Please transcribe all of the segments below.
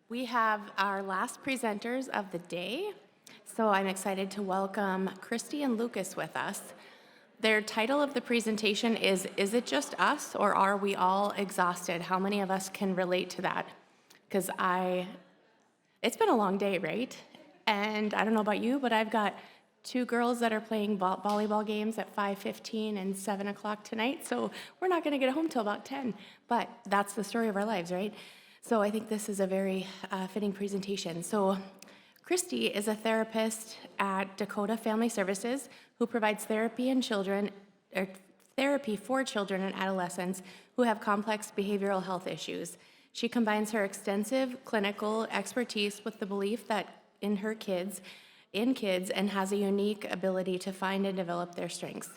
We have our last presenters of the day, so I'm excited to welcome Christy and Lucas with us. Their title of the presentation is It Just Us, or Are We All Exhausted? How many of us can relate to that? Because it's been a long day, right? And I don't know about you, but I've got two girls that are playing volleyball games at 5:15 and 7 o'clock tonight, so we're not gonna get home till about 10, but that's the story of our lives, right? So I think this is a very fitting presentation. So Christy is a therapist at Dakota Family Services who provides therapy for children and adolescents who have complex behavioral health issues. She combines her extensive clinical expertise with the belief that in kids and has a unique ability to find and develop their strengths.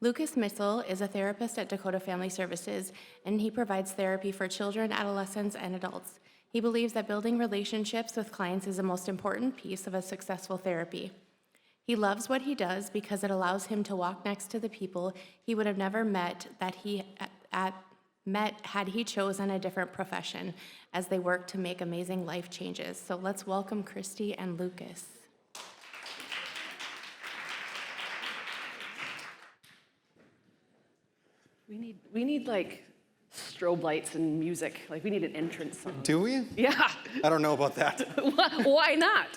Lucas Mitzel is a therapist at Dakota Family Services, and he provides therapy for children, adolescents, and adults. He believes that building relationships with clients is the most important piece of a successful therapy. He loves what he does because it allows him to walk next to the people he would have never met had he chosen a different profession as they work to make amazing life changes. So let's welcome Christy and Lucas. We need like strobe lights and music. Like we need an entrance song. Do we? Yeah. I don't know about that. Why not?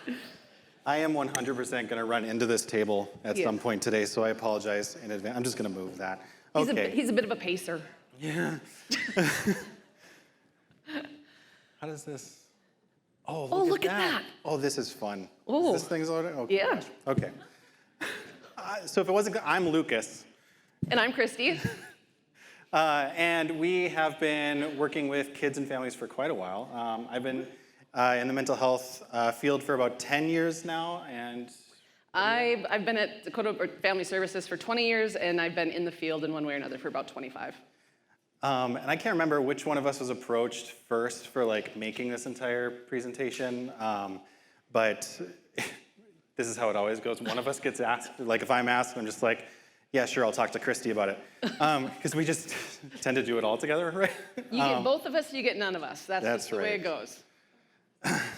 I am 100% going to run into this table at Yeah. some point today, so I apologize in advance. I'm just going to move that. Okay. He's a bit of a pacer. Yeah. How does this? Oh, Look at that. Oh, this is fun. Oh. Is this thing's loaded? Oh, Yeah. gosh. Okay. So if it wasn't, I'm Lucas. And I'm Christy. And we have been working with kids and families for quite a while. I've been in the mental health field for about 10 years now, and I've been at Dakota Family Services for 20 years, and I've been in the field in one way or another for about 25. and I can't remember which one of us was approached first for like making this entire presentation, but this is how it always goes. One of us gets asked, like if I'm asked, I'm just like, yeah, sure, I'll talk to Christy about it. Because we just tend to do it all together, right? You get both of us, you get none of us. That's just the way it goes.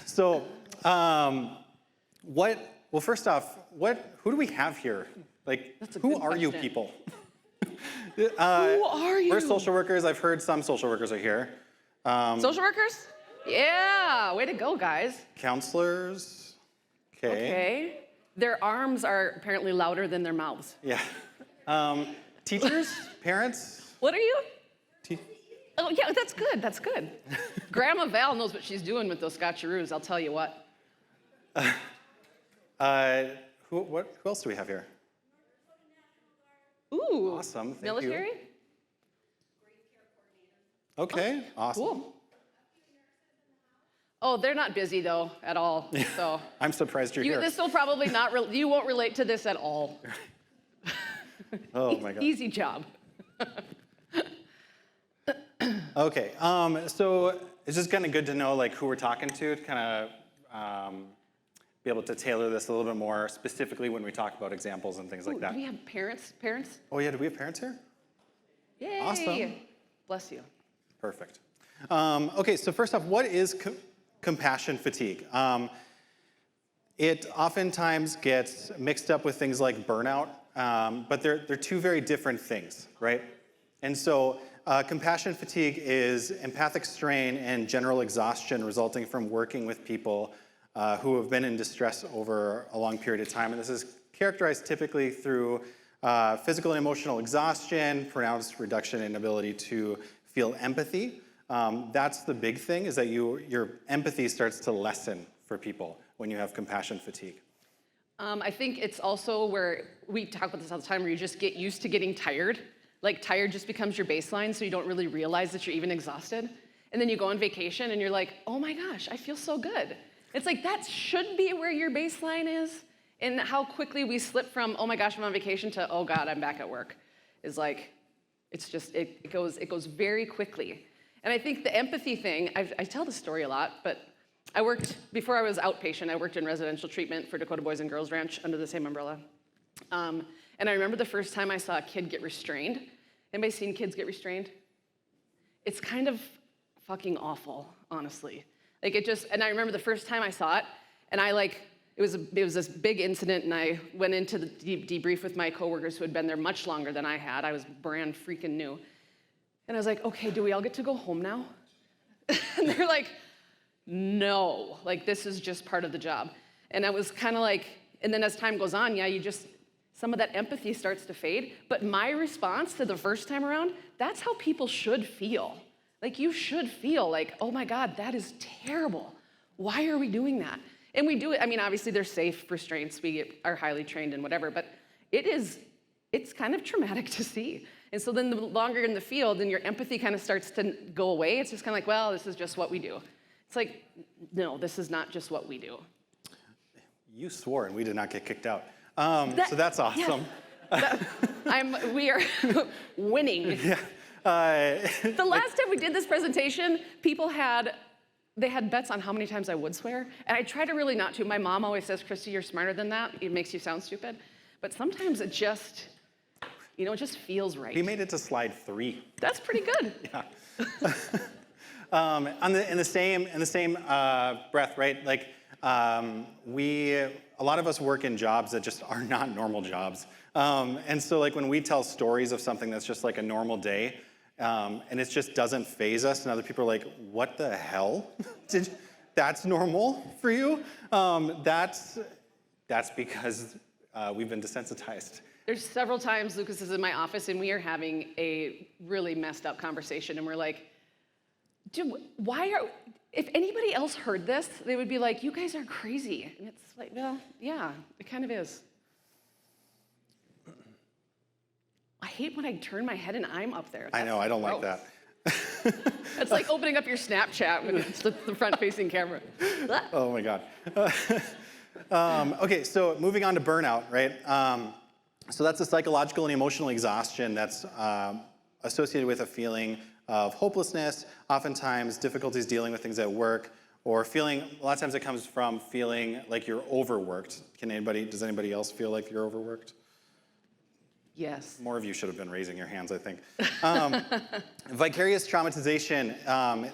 So, well, first off, who do we have here? Like, who are you people? Who are you? We're social workers. I've heard some social workers are here. Social workers? Yeah, way to go, guys. Counselors. Okay. Their arms are apparently louder than their mouths. Yeah. Teachers? Parents? What are you? Te- Oh, yeah, that's good, that's good. Grandma Val knows what she's doing with those scotcheroos, I'll tell you what. Who else do we have here? Ooh. Awesome, thank military? you. Okay, awesome. Cool. Oh, they're not busy though, at all, so. I'm surprised you're here. This will probably not, you won't relate to this at all. Oh my God. Easy job. Okay, so it's just kind of good to know like who we're talking to kind of be able to tailor this a little bit more specifically when we talk about examples and things like that. Do we have parents? Oh yeah, do we have parents here? Yay. Awesome. Bless you. Perfect. Okay, so first off, what is compassion fatigue? It oftentimes gets mixed up with things like burnout, but they're two very different things, right? And so compassion fatigue is empathic strain and general exhaustion resulting from working with people who have been in distress over a long period of time. And this is characterized typically through physical and emotional exhaustion, pronounced reduction in ability to feel empathy. That's the big thing, is that your empathy starts to lessen for people when you have compassion fatigue. I think it's also where we talk about this all the time, where you just get used to getting tired. Like tired just becomes your baseline, so you don't really realize that you're even exhausted. And then you go on vacation and you're like, oh my gosh, I feel so good. It's like that should be where your baseline is. And how quickly we slip from, oh my gosh, I'm on vacation, to, oh God, I'm back at work, is like, it's just, it goes very quickly. And I think the empathy thing, I tell the story a lot, but before I was outpatient, I worked in residential treatment for Dakota Boys and Girls Ranch under the same umbrella. And I remember the first time I saw a kid get restrained. Anybody seen kids get restrained? It's kind of fucking awful, honestly. Like it just, and I remember the first time I saw it, and I like, it was this big incident, and I went into the debrief with my coworkers who had been there much longer than I had. I was brand freaking new. And I was like, okay, do we all get to go home now? And they're like, no, like this is just part of the job. And I was kind of like, and then as time goes on, yeah, some of that empathy starts to fade. But my response to the first time around, that's how people should feel. Like you should feel like, oh my God, that is terrible. Why are we doing that? And we do it, I mean, obviously there's safe restraints, we are highly trained and whatever, but it's kind of traumatic to see. And so then the longer you're in the field and your empathy kind of starts to go away, it's just kind of like, well, this is just what we do. It's like, no, this is not just what we do. You swore and we did not get kicked out. So that's awesome. Yeah. We are winning. Yeah. The last time we did this presentation, they had bets on how many times I would swear, and I try to really not to. My mom always says, Christy, you're smarter than that. It makes you sound stupid. But sometimes it just, it just feels right. We made it to slide 3. That's pretty good. Yeah. In the same breath, right? Like a lot of us work in jobs that just are not normal jobs. And so like when we tell stories of something that's just like a normal day, and it just doesn't faze us, and other people are like, what the hell? That's normal for you? That's because we've been desensitized. There's several times Lucas is in my office and we are having a really messed up conversation, and we're like, dude, if anybody else heard this, they would be like, you guys are crazy. And it's like, well, yeah, it kind of is. I hate when I turn my head and I'm up there. I know, I don't like that. It's like opening up your Snapchat with it's the front-facing camera. Oh my God. Okay, so moving on to burnout, right? So that's a psychological and emotional exhaustion that's associated with a feeling of hopelessness, oftentimes difficulties dealing with things at work, or a lot of times it comes from feeling like you're overworked. Does anybody else feel like you're overworked? Yes. More of you should have been raising your hands, I think. Vicarious traumatization,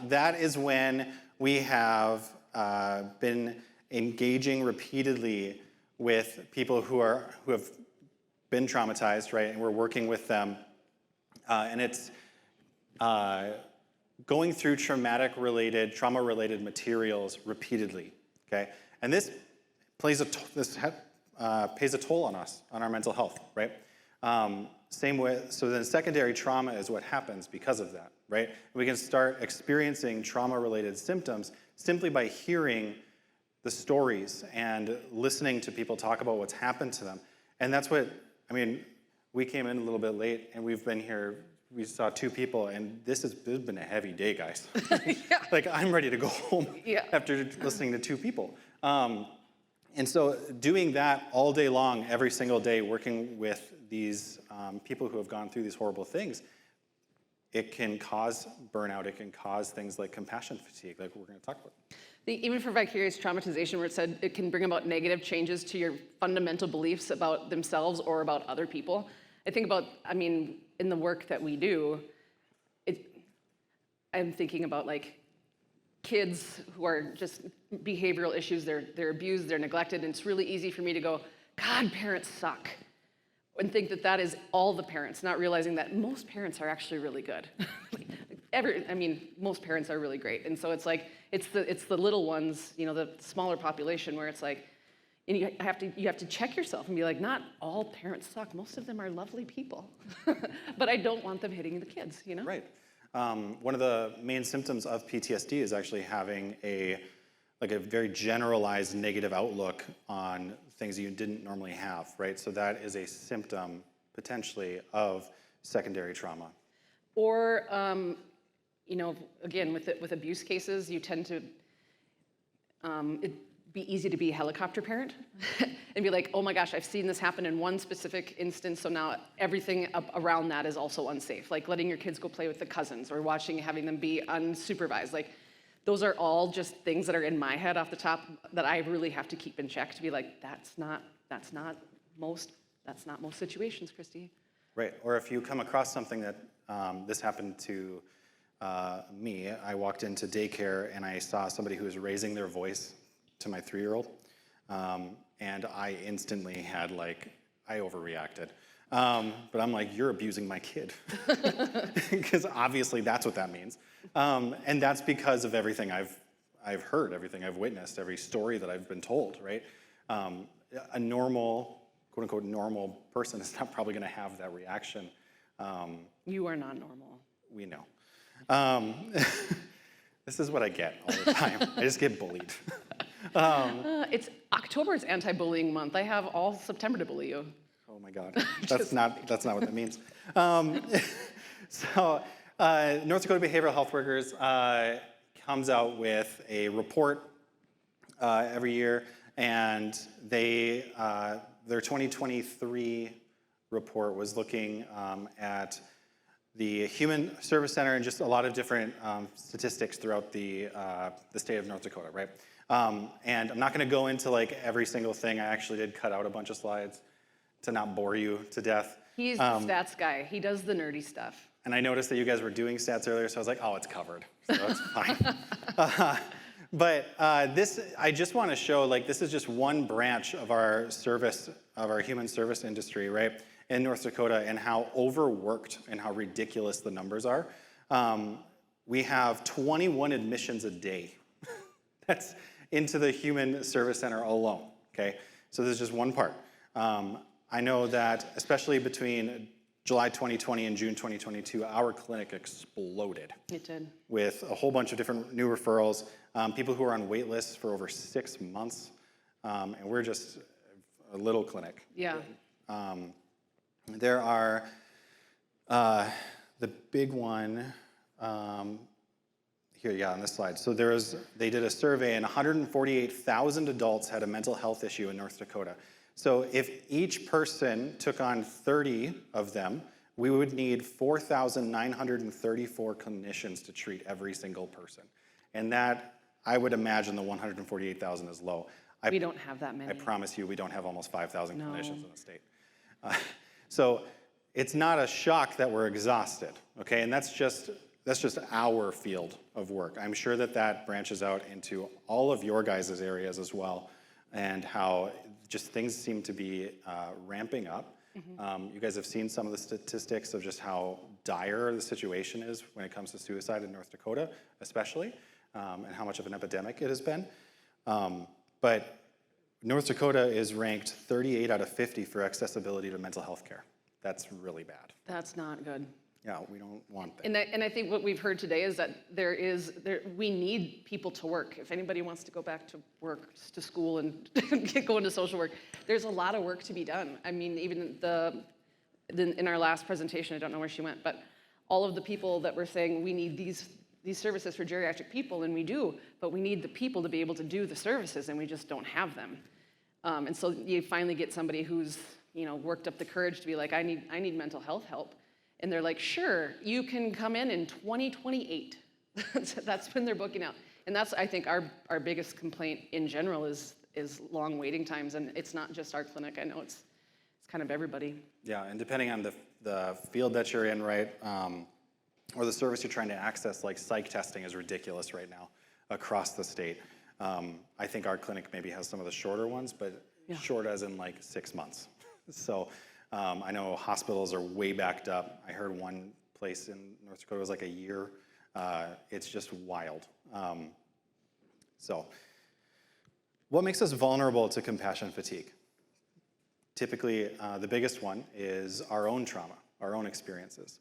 that is when we have been engaging repeatedly with people who have been traumatized, right? And we're working with them. And it's going through trauma-related materials repeatedly, okay? And this pays a toll on us, on our mental health, right? Same way, so then secondary trauma is what happens because of that, right? We can start experiencing trauma-related symptoms simply by hearing the stories and listening to people talk about what's happened to them. And that's we came in a little bit late and we've been here, we saw 2 people, and this has been a heavy day, guys. Yeah. Like, I'm ready to go home after listening to 2 people. And so doing that all day long, every single day, working with these people who have gone through these horrible things, it can cause burnout. It can cause things like compassion fatigue, like we're going to talk about. Even for vicarious traumatization, where it said it can bring about negative changes to your fundamental beliefs about themselves or about other people. I think about, in the work that we do, I'm thinking about like kids who are just behavioral issues, they're abused, they're neglected, and it's really easy for me to go, God, parents suck, and think that is all the parents, not realizing that most parents are actually really good. Most parents are really great, and so it's like, it's the little ones, the smaller population where it's like, and you have to check yourself and be like, not all parents suck, most of them are lovely people, but I don't want them hitting the kids, Right. One of the main symptoms of PTSD is actually having a very generalized negative outlook on things you didn't normally have, right? So that is a symptom, potentially, of secondary trauma. Or, again, with abuse cases, you tend to, it'd be easy to be a helicopter parent and be like, oh my gosh, I've seen this happen in one specific instance, so now everything around that is also unsafe. Like letting your kids go play with the cousins or having them be unsupervised. Like, those are all just things that are in my head off the top that I really have to keep in check to be like, that's not most situations, Christy. Right, or if you come across something that, this happened to me, I walked into daycare and I saw somebody who was raising their voice to my 3-year-old. And I instantly had I overreacted. But I'm like, you're abusing my kid. Because obviously that's what that means. And that's because of everything I've heard, everything I've witnessed, every story that I've been told, right? A normal, quote unquote, normal person is not probably gonna have that reaction. You are not normal. We know. This is what I get all the time. I just get bullied. It's October's anti-bullying month. I have all September to bully you. Oh my God, that's not what that means. North Dakota Behavioral Health Workers comes out with a report every year, and their 2023 report was looking at the Human Service Center and just a lot of different statistics throughout the state of North Dakota, right? And I'm not going to go into every single thing. I actually did cut out a bunch of slides to not bore you to death. He's the stats guy. He does the nerdy stuff. And I noticed that you guys were doing stats earlier, so I was like, oh, it's covered, so that's fine. But I just want to show, this is just one branch of our service, of our human service industry, right, in North Dakota, and how overworked and how ridiculous the numbers are. We have 21 admissions a day. That's into the Human Service Center alone, okay? So this is just one part. I know that, especially between July 2020 and June 2022, our clinic exploded. It did. With a whole bunch of different new referrals, people who are on wait lists for over 6 months, and we're just a little clinic. Yeah. There are, the big one, here, yeah, on this slide. So they did a survey, and 148,000 adults had a mental health issue in North Dakota. So if each person took on 30 of them, we would need 4,934 clinicians to treat every single person. And that, I would imagine the 148,000 is low. We don't have that many. I promise you, we don't have almost 5,000 clinicians in the state. So it's not a shock that we're exhausted, okay? And that's just our field of work. I'm sure that branches out into all of your guys' areas as well, and how just things seem to be ramping up. Mm-hmm. You guys have seen some of the statistics of just how dire the situation is when it comes to suicide in North Dakota, especially, and how much of an epidemic it has been. But North Dakota is ranked 38 out of 50 for accessibility to mental health care. That's really bad. That's not good. Yeah, we don't want that. And I think what we've heard today is that we need people to work. If anybody wants to go back to work, to school, and go into social work, there's a lot of work to be done. I mean, even in our last presentation, I don't know where she went, but all of the people that were saying we need these services for geriatric people, and we do, but we need the people to be able to do the services, and we just don't have them. And so you finally get somebody who's worked up the courage to be like, I need mental health help. And they're like, sure, you can come in 2028. That's when they're booking out. And that's, I think, our biggest complaint in general is long waiting times. And it's not just our clinic. I know it's kind of everybody. Yeah, and depending on the field that you're in, right, or the service you're trying to access, psych testing is ridiculous right now across the state. I think our clinic maybe has some of the shorter ones, but short as in 6 months. So I know hospitals are way backed up. I heard one place in North Dakota was a year. It's just wild. So what makes us vulnerable to compassion fatigue? Typically, the biggest one is our own trauma, our own experiences.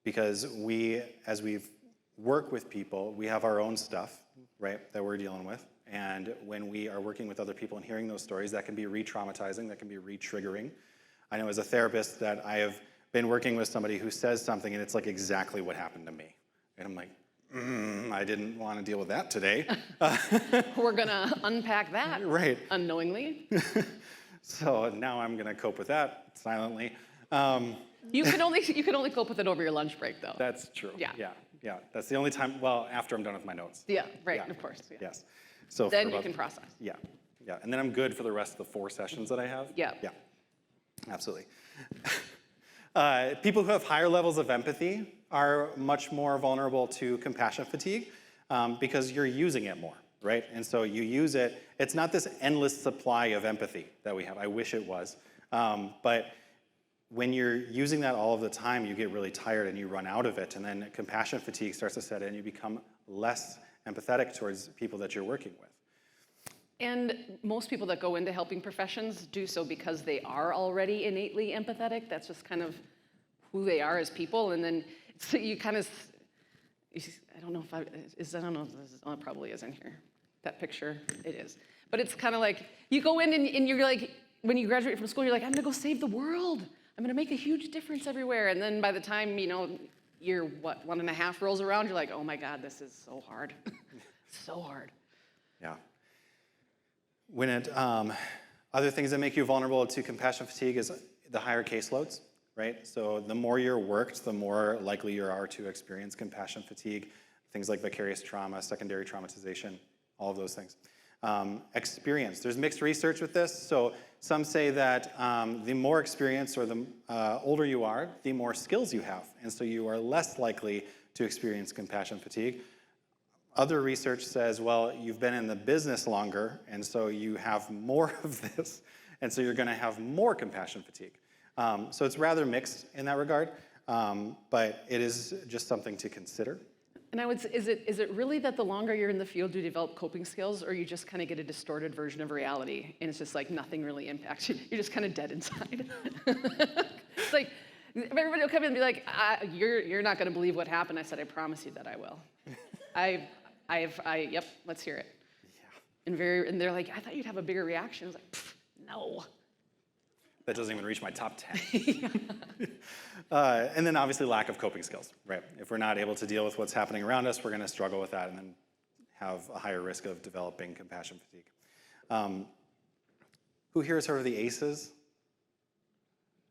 Because as we work with people, we have our own stuff, right, that we're dealing with. And when we are working with other people and hearing those stories, that can be re-traumatizing, that can be re-triggering. I know as a therapist that I have been working with somebody who says something and it's exactly what happened to me. And I'm like, I didn't want to deal with that today. We're gonna unpack that right. Unknowingly. So now I'm gonna cope with that silently. You can only cope with it over your lunch break though. That's true. Yeah. That's the only time, well, after I'm done with my notes. Yeah, right, of course. Yeah. Yes. So then you can process. Yeah. And then I'm good for the rest of the 4 sessions that I have. Yeah. Absolutely. People who have higher levels of empathy are much more vulnerable to compassion fatigue because you're using it more, right? And so you use it. It's not this endless supply of empathy that we have. I wish it was. But when you're using that all of the time, you get really tired and you run out of it. And then compassion fatigue starts to set in. You become less empathetic towards people that you're working with. And most people that go into helping professions do so because they are already innately empathetic. That's just kind of who they are as people. And then so you kind of, I don't know if I don't know if this is, oh, it probably is in here. That picture, it is. But it's kind of like, you go in and you're like, when you graduate from school, you're like, I'm gonna go save the world. I'm gonna make a huge difference everywhere. And then by the time, year 1.5 rolls around, you're like, oh my God, this is so hard. So hard. Yeah. When other things that make you vulnerable to compassion fatigue is the higher caseloads, right? So the more you're worked, the more likely you are to experience compassion fatigue, things like vicarious trauma, secondary traumatization, all of those things. Experience, there's mixed research with this. So some say that the more experience or the older you are, the more skills you have. And so you are less likely to experience compassion fatigue. Other research says, well, you've been in the business longer, and so you have more of this, and so you're going to have more compassion fatigue. So it's rather mixed in that regard, but it is just something to consider. And is it really that the longer you're in the field, you develop coping skills, or you just kind of get a distorted version of reality, and it's just like nothing really impacts you? You're just kind of dead inside. It's like everybody will come in and be like, "You're not going to believe what happened." I said, "I promise you that I will." Yep, let's hear it. Yeah. And they're like, I thought you'd have a bigger reaction. I was like, no. That doesn't even reach my top 10. And then obviously lack of coping skills, right? If we're not able to deal with what's happening around us, we're going to struggle with that and then have a higher risk of developing compassion fatigue. Who here has heard of the ACEs?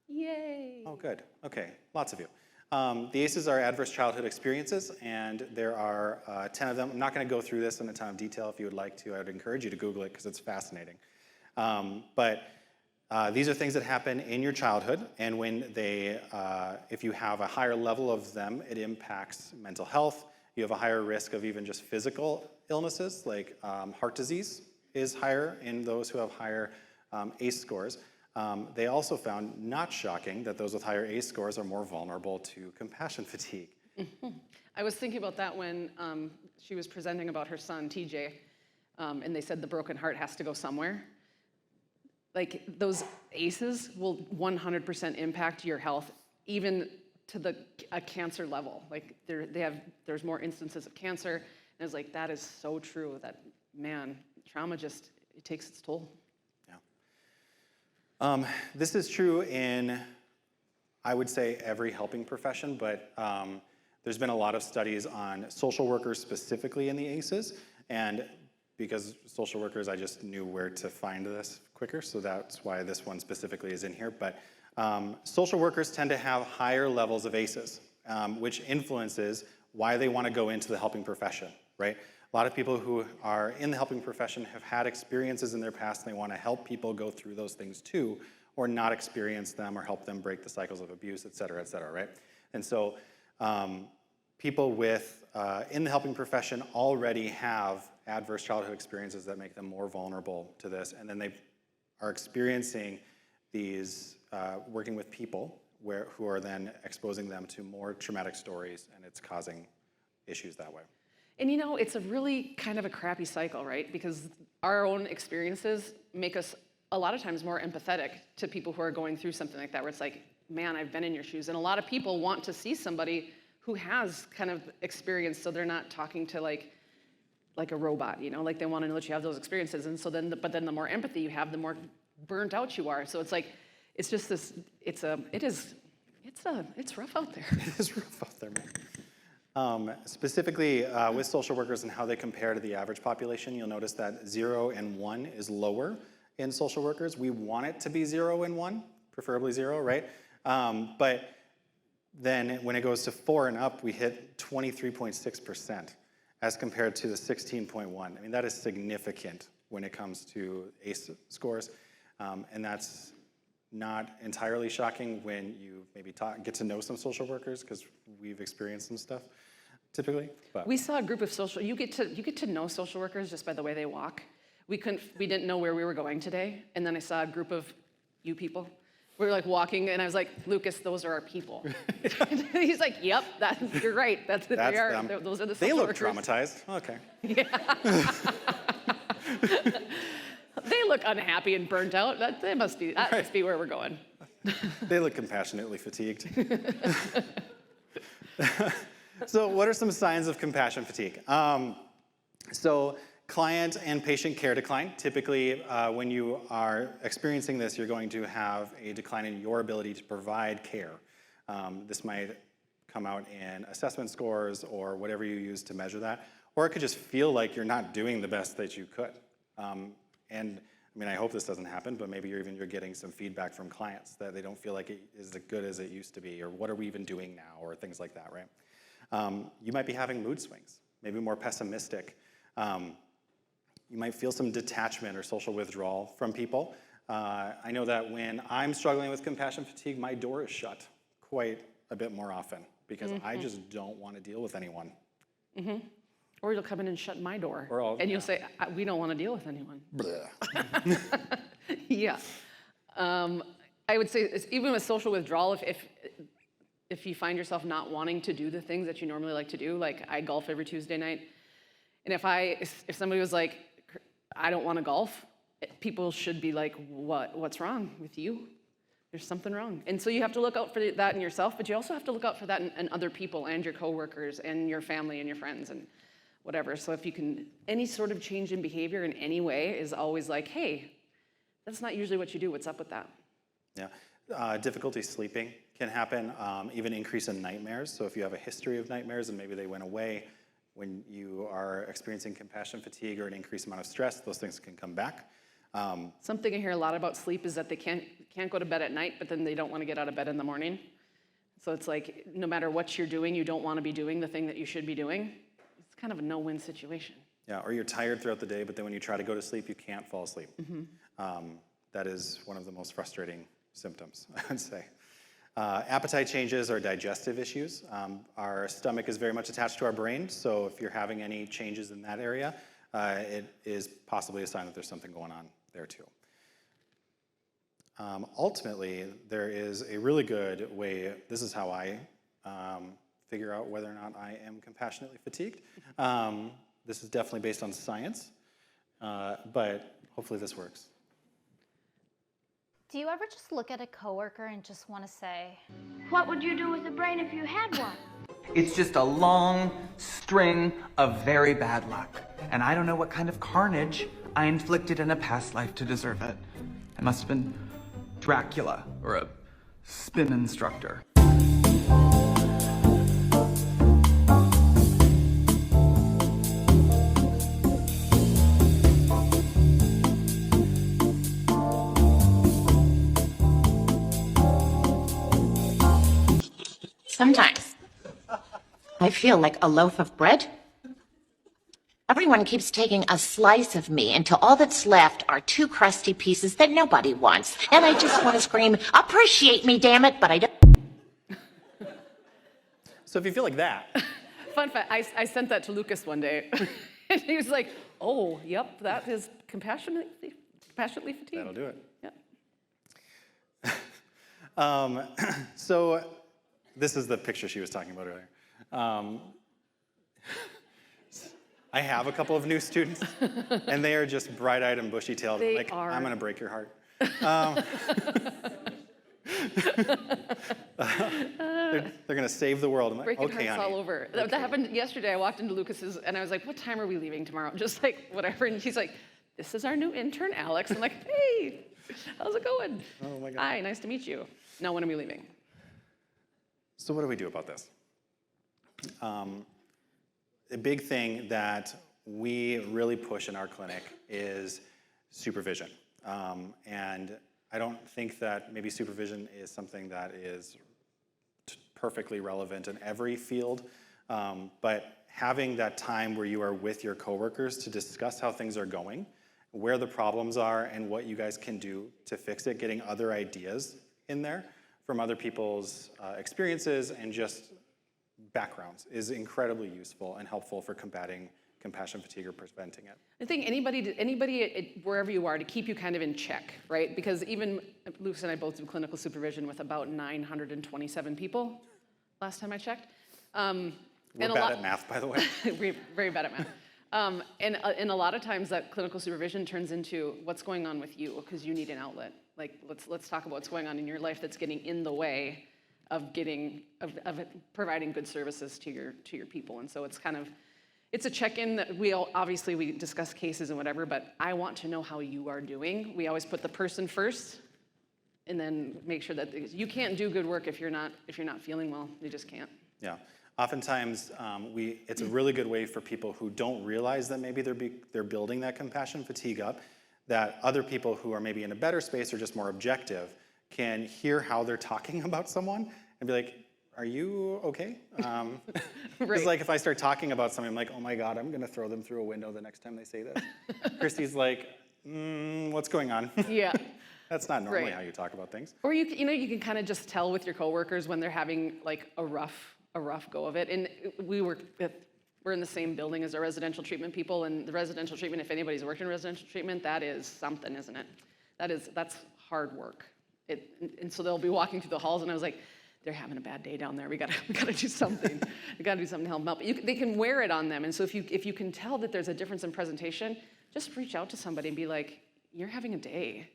Yay. Oh, good. Okay, lots of you. The ACEs are adverse childhood experiences, and there are 10 of them. I'm not going to go through this in a ton of detail. If you would like to, I would encourage you to Google it because it's fascinating. But these are things that happen in your childhood, and when if you have a higher level of them, it impacts mental health. You have a higher risk of even just physical illnesses, like heart disease is higher in those who have higher ACE scores. They also found, not shocking, that those with higher ACE scores are more vulnerable to compassion fatigue. Mm-hmm. I was thinking about that when she was presenting about her son, TJ, and they said the broken heart has to go somewhere. Like, those ACEs will 100% impact your health, even to a cancer level. Like, there's more instances of cancer, and it's like, that is so true, that, man, trauma just, it takes its toll. This is true in, I would say, every helping profession, but there's been a lot of studies on social workers specifically in the ACEs, and because social workers, I just knew where to find this quicker, so that's why this one specifically is in here. But social workers tend to have higher levels of ACEs, which influences why they want to go into the helping profession, right? A lot of people who are in the helping profession have had experiences in their past, and they want to help people go through those things too, or not experience them, or help them break the cycles of abuse, et cetera, right? And so people in the helping profession already have adverse childhood experiences that make them more vulnerable to this, and then they are experiencing these, working with people who are then exposing them to more traumatic stories, and it's causing issues that way. And it's a really kind of a crappy cycle, right? Because our own experiences make us a lot of times more empathetic to people who are going through something like that, where it's like, man, I've been in your shoes. And a lot of people want to see somebody who has kind of experience, so they're not talking to like a robot, like they want to know that you have those experiences. And so but then the more empathy you have, the more burnt out you are. So it's like, it's just this, it's rough out there. It is rough out there, man. Specifically with social workers and how they compare to the average population, you'll notice that 0 and 1 is lower in social workers. We want it to be 0 and 1, preferably 0, right? But then when it goes to 4 and up, we hit 23.6% as compared to the 16.1. I mean, that is significant when it comes to ACE scores, and that's not entirely shocking when you maybe get to know some social workers, because we've experienced some stuff typically. But We saw a group of you get to know social workers just by the way they walk. We didn't know where we were going today, and then I saw a group of you people. We were like walking, and I was like, Lucas, those are our people. He's like, yep, you're right. That's what they are. Them. Those are the They social look workers. traumatized. Okay. They look unhappy and burnt out. That must be where we're going. They look compassionately fatigued. So what are some signs of compassion fatigue? So client and patient care decline. Typically, when you are experiencing this, you're going to have a decline in your ability to provide care. This might come out in assessment scores or whatever you use to measure that, or it could just feel like you're not doing the best that you could. And I mean, I hope this doesn't happen, but maybe you're getting some feedback from clients that they don't feel like it is as good as it used to be, or what are we even doing now, or things like that, right? You might be having mood swings, maybe more pessimistic. You might feel some detachment or social withdrawal from people. I know that when I'm struggling with compassion fatigue, my door is shut quite a bit more often because I just don't want to deal with anyone. Mm-hmm. Or you'll come in and shut my door, and you'll say, we don't want to deal with anyone. Yeah. I would say, even with social withdrawal, if you find yourself not wanting to do the things that you normally like to do, like I golf every Tuesday night, and if somebody was like, I don't want to golf, people should be like, what's wrong with you? There's something wrong. And so you have to look out for that in yourself, but you also have to look out for that in other people and your coworkers and your family and your friends and whatever. So if you can, any sort of change in behavior in any way is always like, hey, that's not usually what you do. What's up with that? Yeah. Difficulty sleeping can happen, even increase in nightmares. So if you have a history of nightmares and maybe they went away, when you are experiencing compassion fatigue or an increased amount of stress, those things can come back. Something I hear a lot about sleep is that they can't go to bed at night, but then they don't want to get out of bed in the morning. So it's like, no matter what you're doing, you don't want to be doing the thing that you should be doing. It's kind of a no-win situation. Yeah, or you're tired throughout the day, but then when you try to go to sleep, you can't fall asleep. That is one of the most frustrating symptoms, I would say. Appetite changes or digestive issues. Our stomach is very much attached to our brain, so if you're having any changes in that area, it is possibly a sign that there's something going on there too. Ultimately, there is a really good way, this is how I figure out whether or not I am compassionately fatigued. This is definitely based on science, but hopefully this works. Do you ever just look at a coworker and just want to say, What would you do with a brain if you had one? It's just a long string of very bad luck. And I don't know what kind of carnage I inflicted in a past life to deserve it. I must have been Dracula or a spin instructor. Sometimes I feel like a loaf of bread. Everyone keeps taking a slice of me until all that's left are two crusty pieces that nobody wants. And I just want to scream, appreciate me, damn it, but I don't. So if you feel like that, Fun fact, I sent that to Lucas one day, and he was like, oh, yep, that is compassionately fatigued. that'll do it. Yeah. So this is the picture she was talking about earlier. I have a couple of new students, and they are just bright-eyed and bushy-tailed. They Like, are. I'm going to break your heart. They're going to save the world. I'm like, Breaking okay, hearts honey. all over. That happened yesterday. I walked into Lucas's, and I was like, what time are we leaving tomorrow? Just like, whatever. And he's like, this is our new intern, Alex. I'm like, hey, how's it going? Oh, my God. Hi, nice to meet you. Now, when are we leaving? So what do we do about this? A big thing that we really push in our clinic is supervision. And I don't think that maybe supervision is something that is perfectly relevant in every field, but having that time where you are with your coworkers to discuss how things are going where the problems are and what you guys can do to fix it, getting other ideas in there from other people's experiences and just backgrounds is incredibly useful and helpful for combating compassion fatigue or preventing it. I think anybody wherever you are, to keep you kind of in check, right? Because even Lucas and I both do clinical supervision with about 927 people last time I checked. We're bad at math, by the way. We're very bad at math. And a lot of times that clinical supervision turns into what's going on with you because you need an outlet. Like let's talk about what's going on in your life that's getting in the way of providing good services to your people. And so it's a check-in that obviously we discuss cases and whatever, but I want to know how you are doing. We always put the person first and then make sure that you can't do good work if you're not feeling well. You just can't. Yeah. Oftentimes, it's a really good way for people who don't realize that maybe they're building that compassion fatigue up, that other people who are maybe in a better space or just more objective can hear how they're talking about someone and be like, are you okay? It's like if I start talking about something, I'm like, oh my God, I'm gonna throw them through a window the next time they say this. Christy's like, what's going on? Yeah. That's not normally how you talk about things. Or you can kind of just tell with your coworkers when they're having like a rough go of it. And we're in the same building as our residential treatment people, and the residential treatment, if anybody's worked in residential treatment, that is something, isn't it? That's hard work. And so they'll be walking through the halls, and I was like, they're having a bad day down there. We gotta do something. We gotta do something to help them out. But they can wear it on them, and so if you can tell that there's a difference in presentation, just reach out to somebody and be like, you're having a day.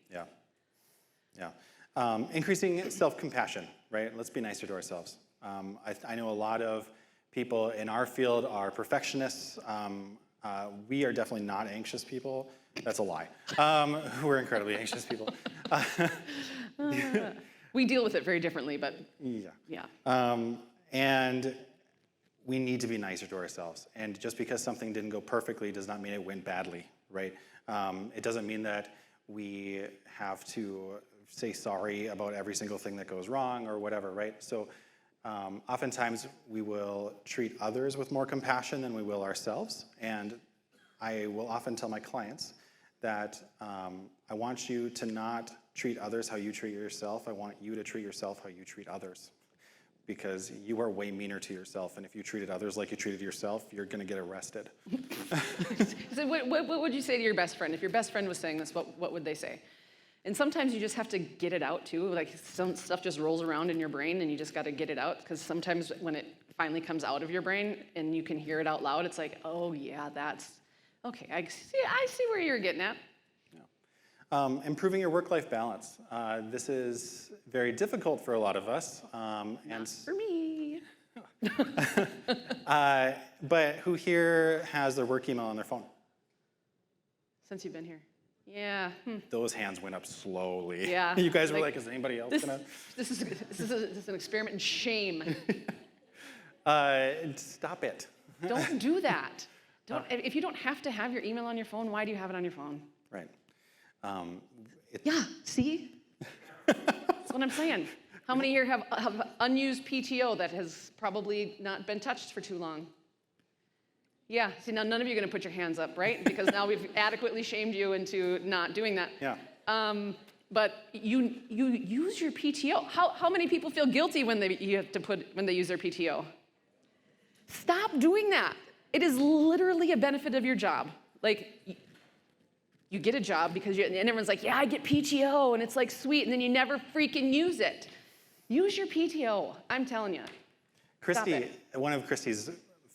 Yeah. Increasing self-compassion, right? Let's be nicer to ourselves. I know a lot of people in our field are perfectionists. We are definitely not anxious people. That's a lie. We're incredibly anxious people. We deal with it very differently, but yeah. And we need to be nicer to ourselves. And just because something didn't go perfectly does not mean it went badly, right? It doesn't mean that we have to say sorry about every single thing that goes wrong or whatever, right? So oftentimes we will treat others with more compassion than we will ourselves. And I will often tell my clients that I want you to not treat others how you treat yourself. I want you to treat yourself how you treat others. Because you are way meaner to yourself, and if you treated others like you treated yourself, you're gonna get arrested. So what would you say to your best friend? If your best friend was saying this, what would they say? And sometimes you just have to get it out too. Like some stuff just rolls around in your brain and you just gotta get it out, because sometimes when it finally comes out of your brain and you can hear it out loud, it's like, oh yeah, that's, okay, I see where you're getting at. Improving your work-life balance. This is very difficult for a lot of us. Not for me. But who here has their work email on their phone? Since you've been here. Yeah. Those hands went up slowly. Yeah. You guys were like, is anybody else gonna? This is an experiment in shame. Stop it. Don't do that. If you don't have to have your email on your phone, why do you have it on your phone? Right. Yeah, see? That's what I'm saying. How many here have unused PTO that has probably not been touched for too long? Yeah, see, now none of you are gonna put your hands up, right? Because now we've adequately shamed you into not doing that. Yeah. But you use your PTO. How many people feel guilty when they use their PTO? Stop doing that. It is literally a benefit of your job. Like, you get a job because and everyone's like, yeah, I get PTO, and it's like sweet, and then you never freaking use it. Use your PTO, I'm telling you. Christy, one of Christy's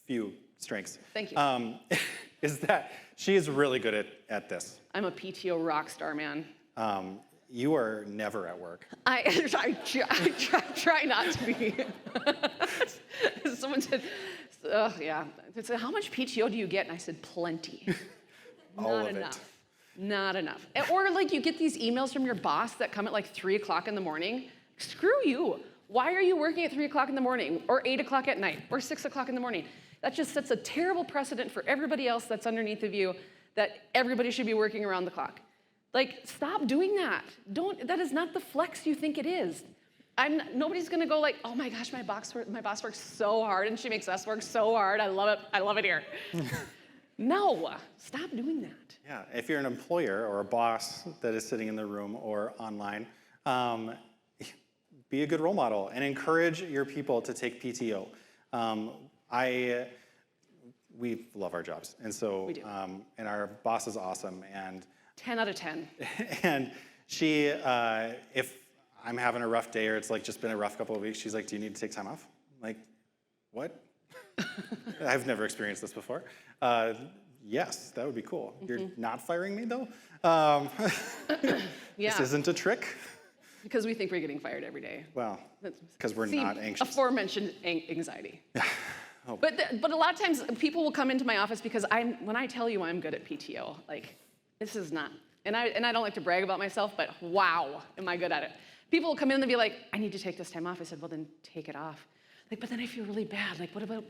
few strengths. Thank you. Is that she is really good at this. I'm a PTO rock star, man. You are never at work. I try not to be. Someone said, yeah. They said, how much PTO do you get? And I said, plenty. All Not of enough. it. Not enough. Or like you get these emails from your boss that come at like 3 o'clock in the morning. Screw you. Why are you working at 3 o'clock in the morning or 8 o'clock at night or 6 o'clock in the morning? That just sets a terrible precedent for everybody else that's underneath of you, that everybody should be working around the clock. Like, stop doing that. That is not the flex you think it is. Nobody's gonna go like, oh my gosh, my boss works so hard and she makes us work so hard. I love it here. No, stop doing that. Yeah, if you're an employer or a boss that is sitting in the room or online, be a good role model and encourage your people to take PTO. We love our jobs, and so We do. And our boss is awesome, and 10 out of 10. and she, if I'm having a rough day or it's like just been a rough couple of weeks, she's like, "Do you need to take time off?" I'm like, what? I've never experienced this before. Yes, that would be cool. You're not firing me though? Yeah, This isn't a trick. because we think we're getting fired every day. Well, because we're See, not anxious. aforementioned anxiety. Oh. But a lot of times people will come into my office because when I tell you I'm good at PTO, like this is not, and I don't like to brag about myself, but wow, am I good at it. People will come in and be like, I need to take this time off. I said, well then take it off. Like, but then I feel really bad. Like, what about,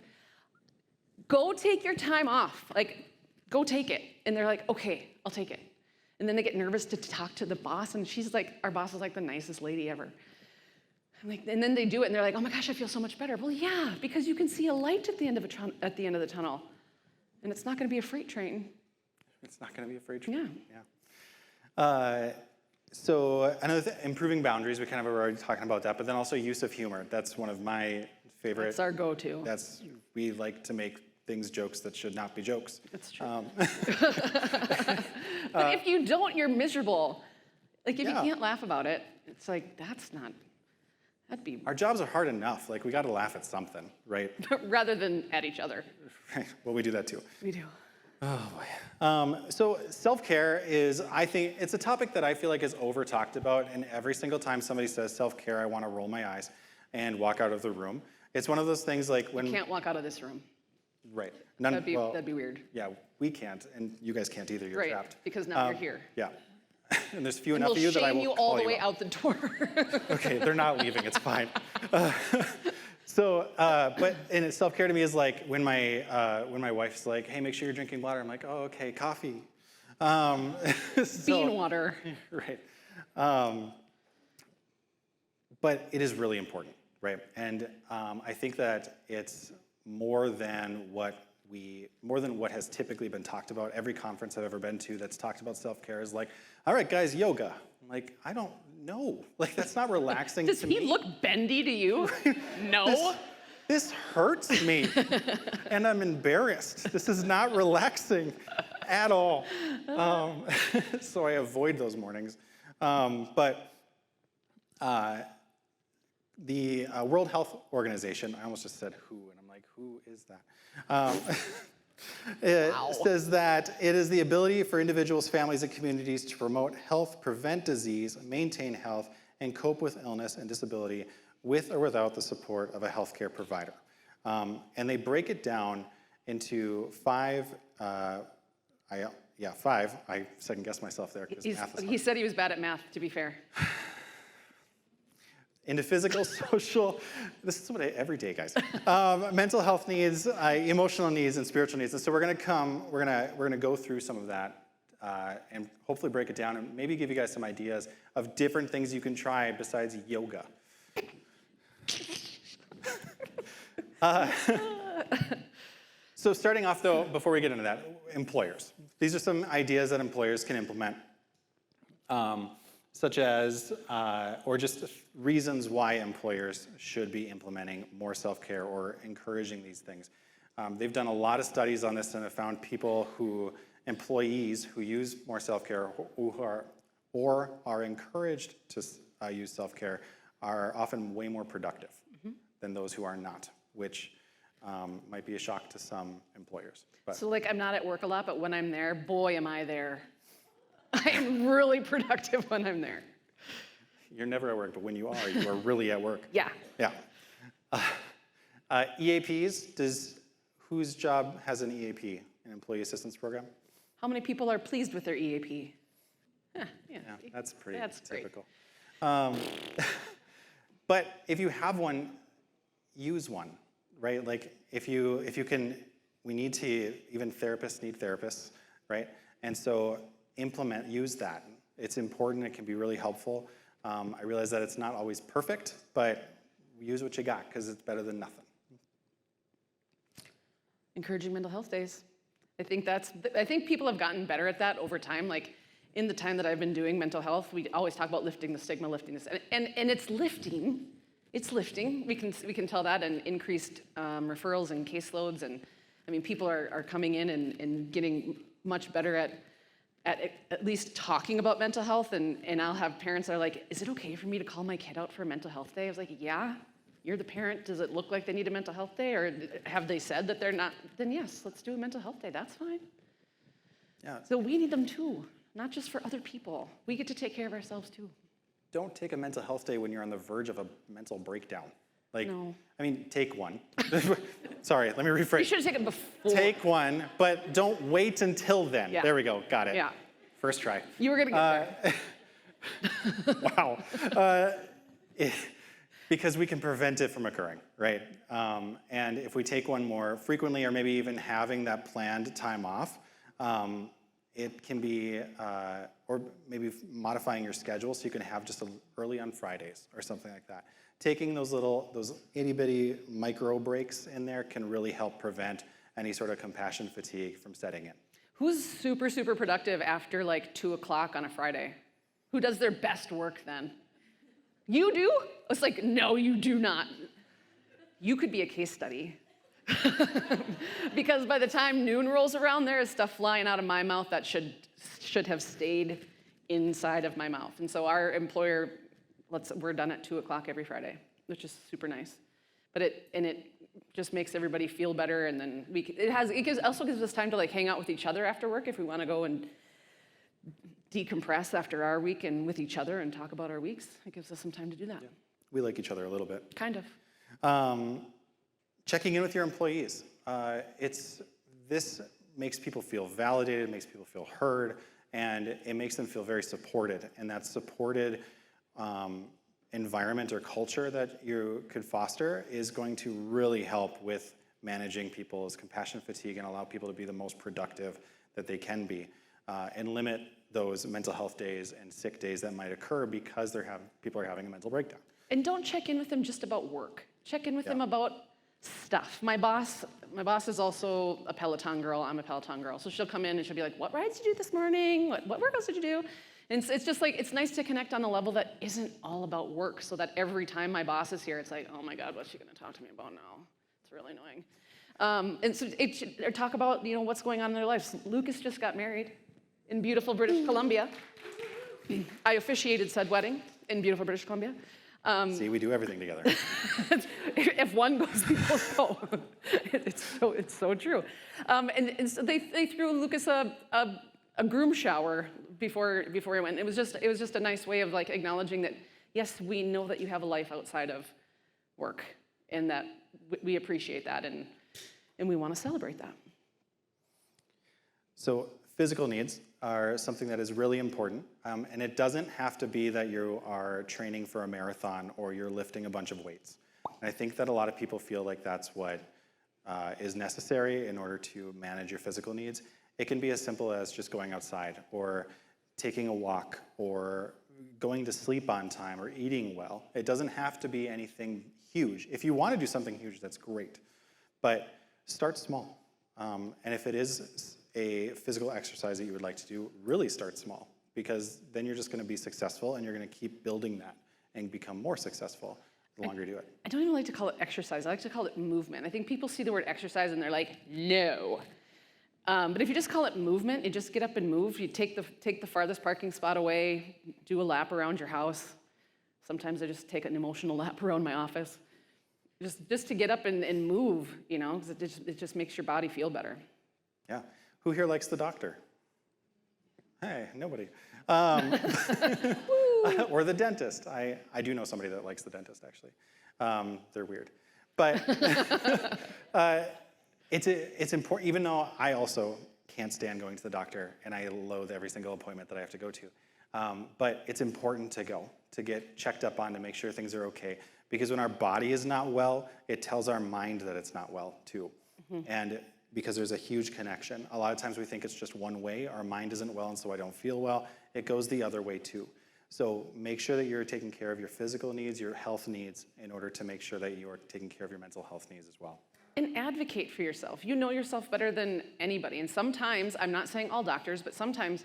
go take your time off. Like, go take it. And they're like, okay, I'll take it. And then they get nervous to talk to the boss, and she's like, our boss is like the nicest lady ever. I'm like, and then they do it, and they're like, oh my gosh, I feel so much better. Well, yeah, because you can see a light at the end of the tunnel, and it's not going to be a freight train. It's not going to be a freight train. Yeah. So another improving boundaries, we kind of were already talking about that, but then also use of humor. That's one of my favorite. That's our go-to. We like to make things jokes that should not be jokes. That's true. But if you don't, you're miserable. Like if you can't laugh about it, it's like, that'd be, Our jobs are hard enough. Like, we got to laugh at something, right? rather than at each other. Well, we do that too. We do. Oh boy. So self-care is, I think, it's a topic that I feel like is over-talked about, and every single time somebody says self-care, I want to roll my eyes and walk out of the room. It's one of those things like when... You can't walk out of this room. Right. That'd be weird. Yeah, we can't, and you guys can't either. You're Right, trapped. because now you're here. Yeah. And there's few And enough we'll of you that I shame will you call all the way out. out the door. Okay, they're not leaving. It's fine. And self-care to me is like when my wife's like, "Hey, make sure you're drinking water." I'm like, "Oh, okay, coffee." Bean water. Right. But it is really important, right? And I think that it's more than what has typically been talked about. Every conference I've ever been to that's talked about self-care is like, all right, guys, yoga. I'm like, I don't know. Like, that's not relaxing Does to he me. look bendy to you? No. This hurts me, and I'm embarrassed. This is not relaxing at all. So I avoid those mornings. The World Health Organization, I almost just said WHO, and I'm like, who is that? It says that it is the ability for individuals, families, and communities to promote health, prevent disease, maintain health, and cope with illness and disability with or without the support of a healthcare provider. And they break it down into five. Five. I second-guessed myself there because math is hard. He said he was bad at math, to be fair. Into physical, social, this is what every day, guys. Mental health needs, emotional needs, and spiritual needs. And so we're gonna go through some of that and hopefully break it down and maybe give you guys some ideas of different things you can try besides yoga. So starting off though, before we get into that, employers. These are some ideas that employers can implement. Such as, or just reasons why employers should be implementing more self-care or encouraging these things. They've done a lot of studies on this and have found employees who use more self-care or are encouraged to use self-care are often way more productive than those who are not, which might be a shock to some employers. But So like I'm not at work a lot, but when I'm there, boy, am I there. I am really productive when I'm there. you're never at work, but when you are really at work. Yeah. Yeah. EAPs, whose job has an EAP, an employee assistance program? How many people are pleased with their EAP? Yeah, Yeah, that's pretty That's great. typical. But if you have one, use one, right? Like if you can, even therapists need therapists, right? And so use that. It's important, it can be really helpful. I realize that it's not always perfect, but use what you got because it's better than nothing. Encouraging mental health days. I think people have gotten better at that over time. Like in the time that I've been doing mental health, we always talk about lifting the stigma, lifting this, and it's lifting. It's lifting. We can tell that, and increased referrals and caseloads, and I mean people are coming in and getting much better at least talking about mental health, and I'll have parents that are like, is it okay for me to call my kid out for a mental health day? I was like, yeah. You're the parent. Does it look like they need a mental health day, or have they said that they're not? Then yes, let's do a mental health day. That's fine. Yeah. So we need them too, not just for other people. We get to take care of ourselves too. Don't take a mental health day when you're on the verge of a mental breakdown. Like, No. I mean, take one. Sorry, let me rephrase. You should have taken it before. Take one, but don't wait until then. Yeah. There we go, got it. Yeah. First try. You were gonna get there. Wow. Because we can prevent it from occurring, right? And if we take one more frequently, or maybe even having that planned time off, it can be, or maybe modifying your schedule so you can have just early on Fridays or something like that. Taking those itty bitty micro breaks in there can really help prevent any sort of compassion fatigue from setting in. Who's super, super productive after like 2 o'clock on a Friday? Who does their best work then? You do? It's like, no, you do not. You could be a case study. Because by the time noon rolls around, there is stuff flying out of my mouth that should have stayed inside of my mouth. And so our employer, we're done at 2 o'clock every Friday, which is super nice. But it just makes everybody feel better, and then also gives us time to like hang out with each other after work if we want to go and decompress after our week and with each other and talk about our weeks. It gives us some time to do that. Yeah. We like each other a little bit. Kind of. Checking in with your employees. This makes people feel validated, makes people feel heard, and it makes them feel very supported. And that supported environment or culture that you could foster is going to really help with managing people's compassion fatigue and allow people to be the most productive that they can be, and limit those mental health days and sick days that might occur because people are having a mental breakdown. And don't check in with them just about work. Check in with them about stuff. My boss is also a Peloton girl. I'm a Peloton girl. So she'll come in and she'll be like, what rides did you do this morning? What workouts did you do? And it's just like, it's nice to connect on a level that isn't all about work, so that every time my boss is here, it's like, oh my God, what's she gonna talk to me about now? It's really annoying. And so or talk about what's going on in their lives. Lucas just got married in beautiful British Columbia. I officiated said wedding in beautiful British Columbia. See, we do everything together. If one goes, people go. It's so true. And so they threw Lucas a groom shower before he went. It was just a nice way of like acknowledging that, yes, we know that you have a life outside of work, and that we appreciate that, and we want to celebrate that. So physical needs are something that is really important, and it doesn't have to be that you are training for a marathon or you're lifting a bunch of weights. And I think that a lot of people feel like that's what is necessary in order to manage your physical needs. It can be as simple as just going outside, or taking a walk, or going to sleep on time, or eating well. It doesn't have to be anything huge. If you want to do something huge, that's great. But start small. And if it is a physical exercise that you would like to do, really start small, because then you're just going to be successful, and you're going to keep building that and become more successful the longer you do it. I don't even like to call it exercise. I like to call it movement. I think people see the word exercise and they're like, no. But if you just call it movement, you just get up and move. You take the farthest parking spot away, do a lap around your house. Sometimes I just take an emotional lap around my office. Just to get up and move, because it just makes your body feel better. Yeah. Who here likes the doctor? Hey, nobody. Or the dentist. I do know somebody that likes the dentist, actually. They're weird. But it's important, even though I also can't stand going to the doctor, and I loathe every single appointment that I have to go to. But it's important to go, to get checked up on, to make sure things are okay. Because when our body is not well, it tells our mind that it's not well, too. Mm-hmm. And because there's a huge connection. A lot of times we think it's just one way. Our mind isn't well, and so I don't feel well. It goes the other way, too. So make sure that you're taking care of your physical needs, your health needs, in order to make sure that you are taking care of your mental health needs as well. and advocate for yourself. You know yourself better than anybody. And sometimes, I'm not saying all doctors, but sometimes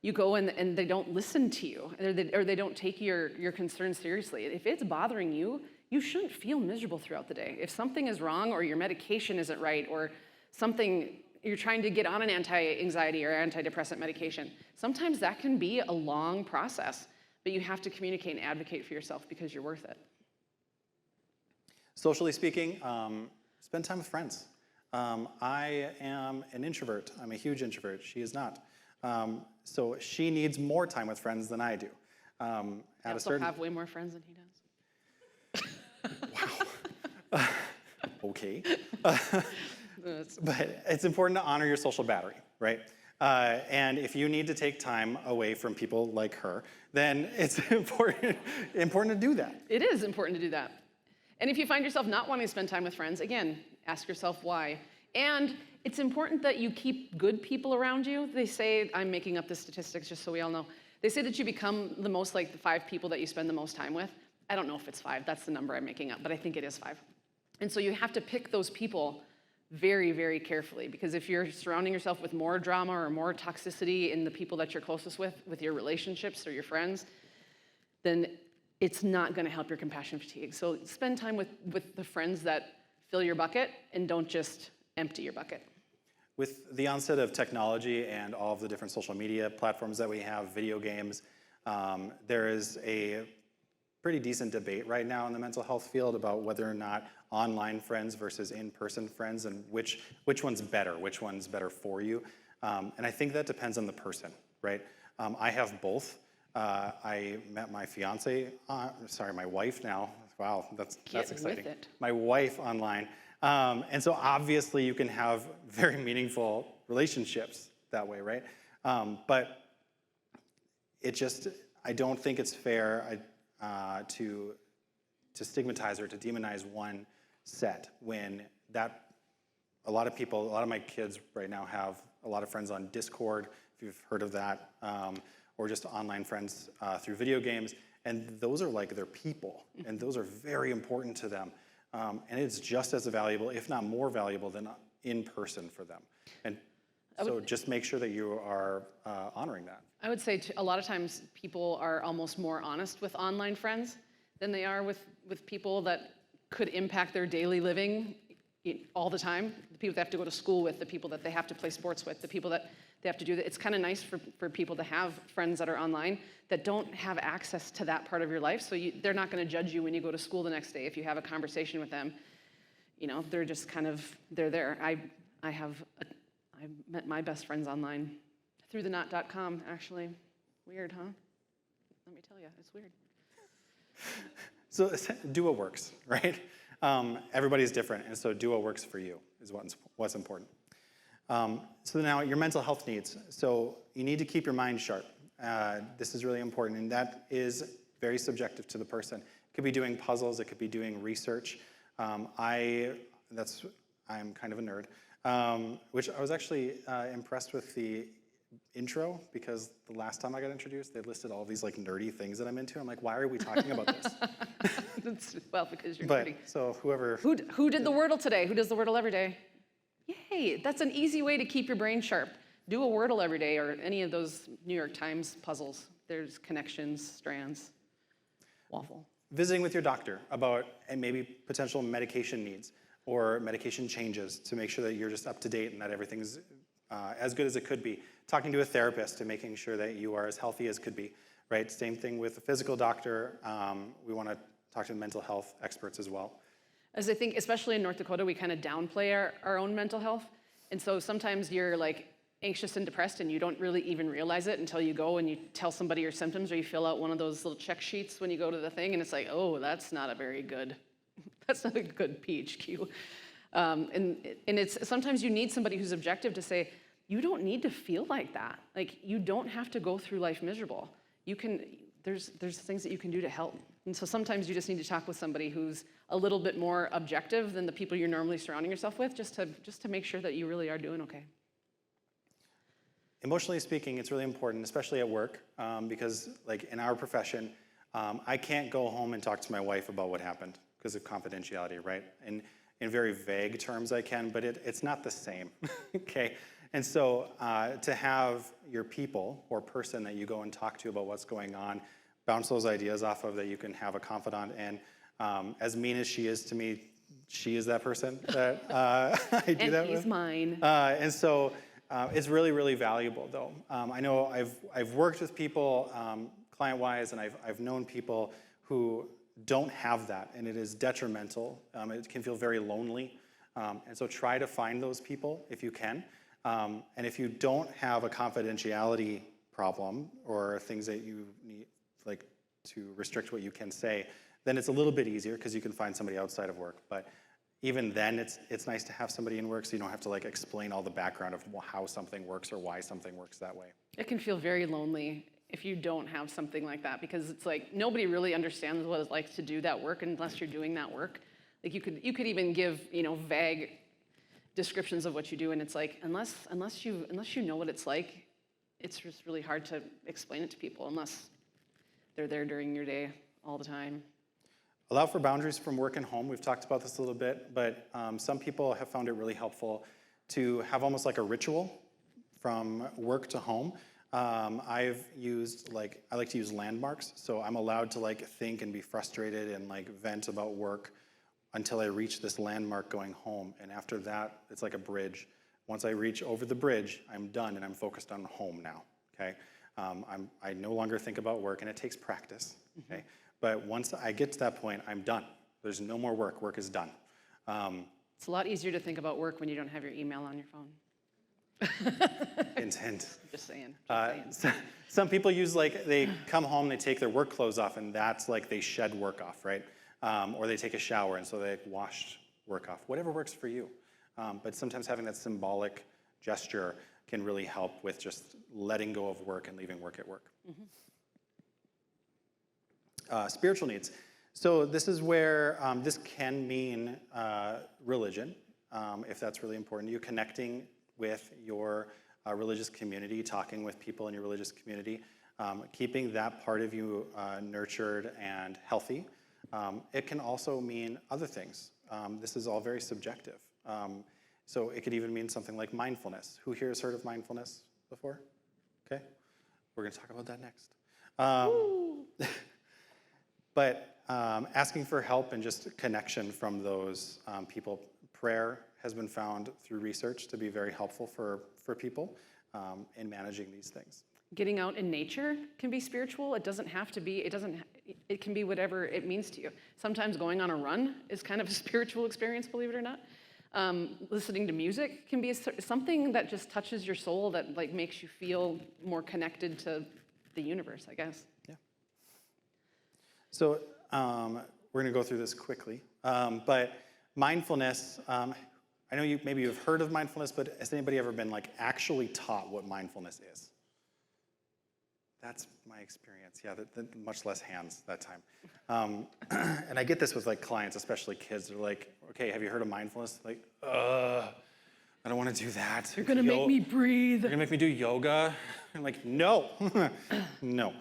you go and they don't listen to you, or they don't take your concerns seriously. If it's bothering you, you shouldn't feel miserable throughout the day. If something is wrong, or your medication isn't right, or something, you're trying to get on an anti-anxiety or antidepressant medication, sometimes that can be a long process, but you have to communicate and advocate for yourself because you're worth it. Socially speaking, spend time with friends. I am an introvert. I'm a huge introvert. She is not. So she needs more time with friends than I do. I also have way more friends than he does. Okay. But it's important to honor your social battery, right? And if you need to take time away from people like her, then it's important to do that. It is important to do that. And if you find yourself not wanting to spend time with friends, again, ask yourself why. And it's important that you keep good people around you. They say, I'm making up the statistics just so we all know. They say that you become the most like the 5 people that you spend the most time with. I don't know if it's 5, that's the number I'm making up, but I think it is 5. And so you have to pick those people very, very carefully, because if you're surrounding yourself with more drama or more toxicity in the people that you're closest with your relationships or your friends, then it's not gonna help your compassion fatigue. So spend time with the friends that fill your bucket and don't just empty your bucket. With the onset of technology and all of the different social media platforms that we have, video games, there is a pretty decent debate right now in the mental health field about whether or not online friends versus in-person friends, and which one's better for you. And I think that depends on the person, right? I have both. I met my my wife now. Wow, that's exciting. With it. My wife online. And so obviously you can have very meaningful relationships that way, right? But I don't think it's fair to stigmatize or to demonize one set when a lot of my kids right now have a lot of friends on Discord, if you've heard of that, or just online friends through video games, and those are like their people, and those are very important to them. And it's just as valuable, if not more valuable, than in person for them. And so just make sure that you are honoring that. I would say a lot of times people are almost more honest with online friends than they are with people that could impact their daily living all the time. The people they have to go to school with, the people that they have to play sports with, the people that they have to do that. It's kind of nice for people to have friends that are online that don't have access to that part of your life. So they're not going to judge you when you go to school the next day. If you have a conversation with them, they're just they're there. I met my best friends online through thenot.com, actually. Weird, huh? Let me tell you, it's weird. So do what works, right? Everybody's different, and so do what works for you is what's important. So now your mental health needs. So you need to keep your mind sharp. This is really important, and that is very subjective to the person. It could be doing puzzles, it could be doing research. I'm kind of a nerd, which I was actually impressed with the intro, because the last time I got introduced, they listed all these like nerdy things that I'm into. I'm like, why are we talking about this? Well, because you're But nerdy. so whoever. Who did the Wordle today? Who does the Wordle every day? Yay, that's an easy way to keep your brain sharp. Do a Wordle every day, or any of those New York Times puzzles. There's connections, strands, waffle. Visiting with your doctor about maybe potential medication needs or medication changes to make sure that you're just up to date and that everything's as good as it could be. Talking to a therapist and making sure that you are as healthy as could be, right? Same thing with a physical doctor. We want to talk to mental health experts as well. As I think, especially in North Dakota, we kind of downplay our own mental health. And so sometimes you're like anxious and depressed and you don't really even realize it until you go and you tell somebody your symptoms, or you fill out one of those little check sheets when you go to the thing, and it's like, oh, that's not a good PHQ. And it's sometimes you need somebody who's objective to say, you don't need to feel like that. Like, you don't have to go through life miserable. There's things that you can do to help. And so sometimes you just need to talk with somebody who's a little bit more objective than the people you're normally surrounding yourself with, just to make sure that you really are doing okay. Emotionally speaking, it's really important, especially at work, because like in our profession, I can't go home and talk to my wife about what happened because of confidentiality, right? And in very vague terms I can, but it's not the same, okay? And so to have your people or person that you go and talk to about what's going on, bounce those ideas off of that you can have a confidant in. As mean as she is to me, she is that person that I do And that he's with. mine. And so it's really, really valuable, though. I know I've worked with people client-wise, and I've known people who don't have that, and it is detrimental. It can feel very lonely. And so try to find those people if you can. And if you don't have a confidentiality problem or things that you need, like to restrict what you can say, then it's a little bit easier because you can find somebody outside of work. But even then, it's nice to have somebody in work so you don't have to like explain all the background of how something works or why something works that way. It can feel very lonely if you don't have something like that, because it's like nobody really understands what it's like to do that work unless you're doing that work. Like you could even give, you know, vague descriptions of what you do, and it's like unless you know what it's like, it's just really hard to explain it to people unless they're there during your day all the time. Allow for boundaries from work and home. We've talked about this a little bit, but some people have found it really helpful to have almost like a ritual from work to home. I like to use landmarks, so I'm allowed to like think and be frustrated and like vent about work until I reach this landmark going home. And after that, it's like a bridge. Once I reach over the bridge, I'm done and I'm focused on home now, okay? I no longer think about work, and it takes practice, okay? But once I get to that point, I'm done. There's no more work. Work is done. It's a lot easier to think about work when you don't have your email on your phone. Hint, hint. Just saying. Some people use they come home, they take their work clothes off, and that's like they shed work off, right? Or they take a shower, and so they wash work off. Whatever works for you. But sometimes having that symbolic gesture can really help with just letting go of work and leaving work at work. Mm-hmm. Spiritual needs. So this is where this can mean religion, if that's really important to you, connecting with your religious community, talking with people in your religious community, keeping that part of you nurtured and healthy. It can also mean other things. This is all very subjective. So it could even mean something like mindfulness. Who here has heard of mindfulness before? Okay, we're going to talk about that next. But asking for help and just connection from those people. Prayer has been found through research to be very helpful for people in managing these things. Getting out in nature can be spiritual. It doesn't have to be, it can be whatever it means to you. Sometimes going on a run is kind of a spiritual experience, believe it or not. Listening to music can be something that just touches your soul, that like makes you feel more connected to the universe, I guess. Yeah. So we're going to go through this quickly, but mindfulness. I know maybe you've heard of mindfulness, but has anybody ever been like actually taught what mindfulness is? That's my experience. Yeah, much less hands that time. And I get this with like clients, especially kids. They're like, "Okay, have you heard of mindfulness?" Like, I don't want to do that. You're gonna make me breathe. You're gonna make me do yoga. I'm like, no, no.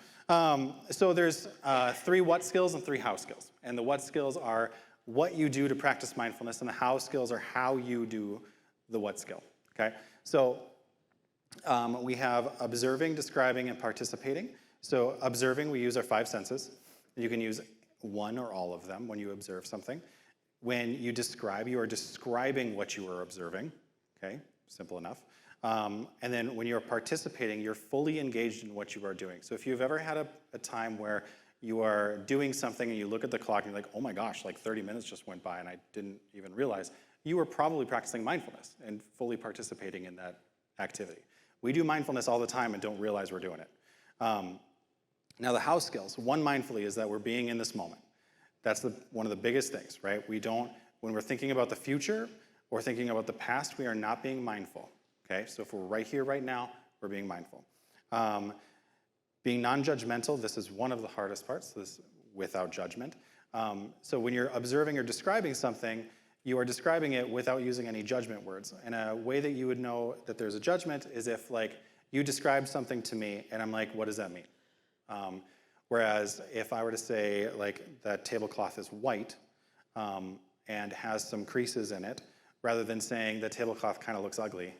So there's 3 what skills and 3 how skills. And the what skills are what you do to practice mindfulness, and the how skills are how you do the what skill, okay? So we have observing, describing, and participating. So observing, we use our 5 senses. You can use one or all of them when you observe something. When you describe, you are describing what you are observing, okay? Simple enough. And then when you're participating, you're fully engaged in what you are doing. So if you've ever had a time where you are doing something and you look at the clock and you're like, oh my gosh, like 30 minutes just went by and I didn't even realize, you were probably practicing mindfulness and fully participating in that activity. We do mindfulness all the time and don't realize we're doing it. Now the how skills, one mindfully is that we're being in this moment. That's one of the biggest things, right? When we're thinking about the future or thinking about the past, we are not being mindful. Okay, so if we're right here, right now, we're being mindful. Being non-judgmental, this is one of the hardest parts, this without judgment. So when you're observing or describing something, you are describing it without using any judgment words. And a way that you would know that there's a judgment is if like you describe something to me and I'm like, what does that mean? Whereas if I were to say like that tablecloth is white, and has some creases in it, rather than saying the tablecloth kind of looks ugly.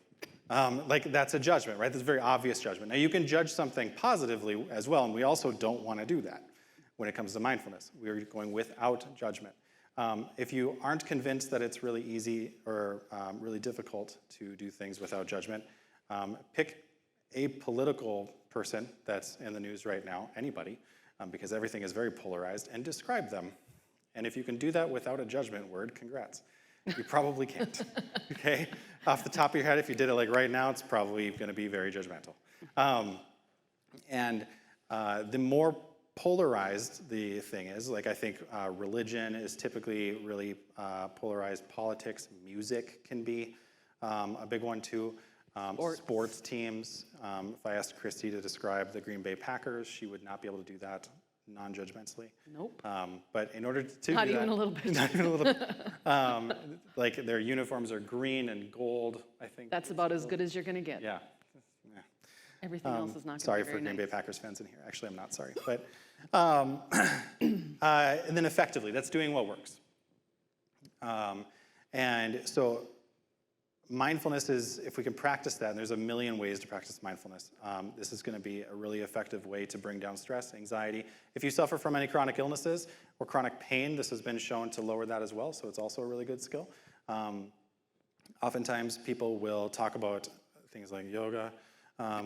Like that's a judgment, right? That's a very obvious judgment. Now you can judge something positively as well, and we also don't want to do that when it comes to mindfulness. We're going without judgment. If you aren't convinced that it's really easy or really difficult to do things without judgment, pick a political person that's in the news right now, anybody, because everything is very polarized, and describe them. And if you can do that without a judgment word, congrats. You probably can't, okay? Off the top of your head, if you did it like right now, it's probably gonna be very judgmental. The more polarized the thing is, like I think religion is typically really polarized. Politics, music can be a big one too. Sports teams. If I asked Christy to describe the Green Bay Packers, she would not be able to do that non-judgmentally. Nope. But in order to Not do even that, a little bit. not even a little bit. Like their uniforms are green and gold, I think. That's about as good as you're gonna get. Yeah. Everything else is not gonna Sorry be for very Green nice. Bay Packers fans in here. Actually, I'm not sorry. But and then effectively, that's doing what works. And so mindfulness is, if we can practice that, and there's a million ways to practice mindfulness, this is going to be a really effective way to bring down stress, anxiety. If you suffer from any chronic illnesses or chronic pain, this has been shown to lower that as well, so it's also a really good skill. Oftentimes, people will talk about things like yoga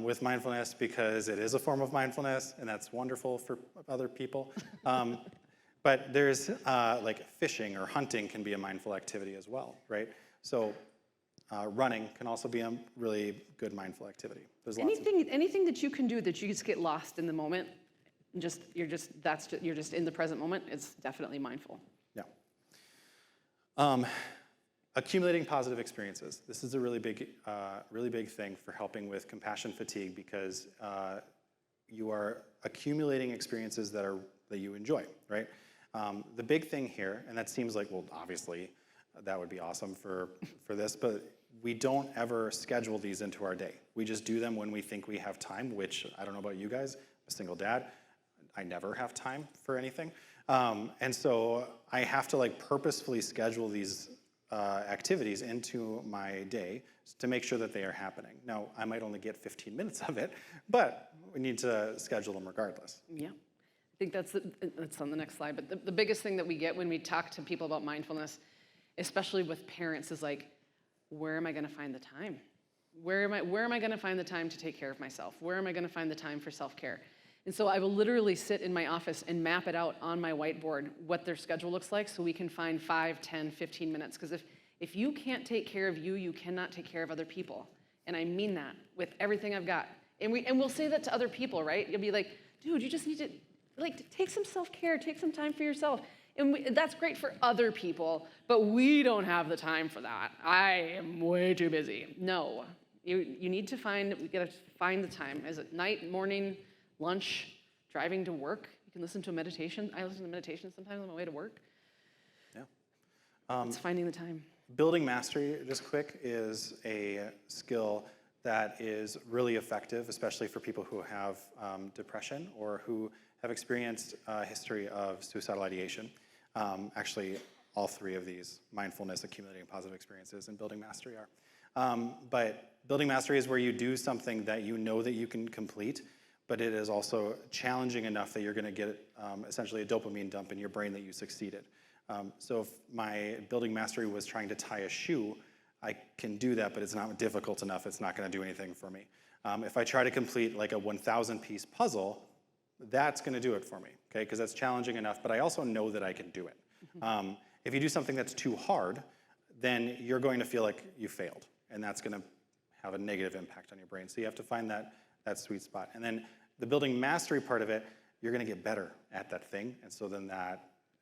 with mindfulness because it is a form of mindfulness, and that's wonderful for other people. But there's like fishing or hunting can be a mindful activity as well, right? So running can also be a really good mindful activity. There's lots of Anything that you can do that you just get lost in the moment, and you're just in the present moment, it's definitely mindful. Yeah. Accumulating positive experiences. This is a really big thing for helping with compassion fatigue because you are accumulating experiences that you enjoy, right? The big thing here, and that seems like, well, obviously, that would be awesome for this, but we don't ever schedule these into our day. We just do them when we think we have time, which I don't know about you guys. I'm a single dad. I never have time for anything. And so I have to like purposefully schedule these activities into my day to make sure that they are happening. Now, I might only get 15 minutes of it, but we need to schedule them regardless. Yeah. I think that's on the next slide, but the biggest thing that we get when we talk to people about mindfulness, especially with parents, is like, where am I going to find the time? Where am I going to find the time to take care of myself? Where am I going to find the time for self-care? And so I will literally sit in my office and map it out on my whiteboard what their schedule looks like so we can find 5, 10, 15 minutes. Because if you can't take care of you, you cannot take care of other people. And I mean that with everything I've got. And we'll say that to other people, right? You'll be like, dude, you just need to take some self-care, take some time for yourself. And that's great for other people, but we don't have the time for that. I am way too busy. No, you need to we gotta find the time. Is it night, morning, lunch, driving to work? You can listen to a meditation. I listen to meditation sometimes on my way to work. Yeah. It's finding the time. Building mastery, just quick, is a skill that is really effective, especially for people who have depression or who have experienced a history of suicidal ideation. Actually, all three of these, mindfulness, accumulating positive experiences, and building mastery are. But building mastery is where you do something that you know that you can complete, but it is also challenging enough that you're going to get essentially a dopamine dump in your brain that you succeeded. So if my building mastery was trying to tie a shoe, I can do that, but it's not difficult enough. It's not going to do anything for me. If I try to complete like a 1,000-piece puzzle, that's going to do it for me, okay? Because that's challenging enough, but I also know that I can do it. If you do something that's too hard, then you're going to feel like you failed, and that's going to have a negative impact on your brain. So you have to find that sweet spot. And then the building mastery part of it, you're going to get better at that thing, and so then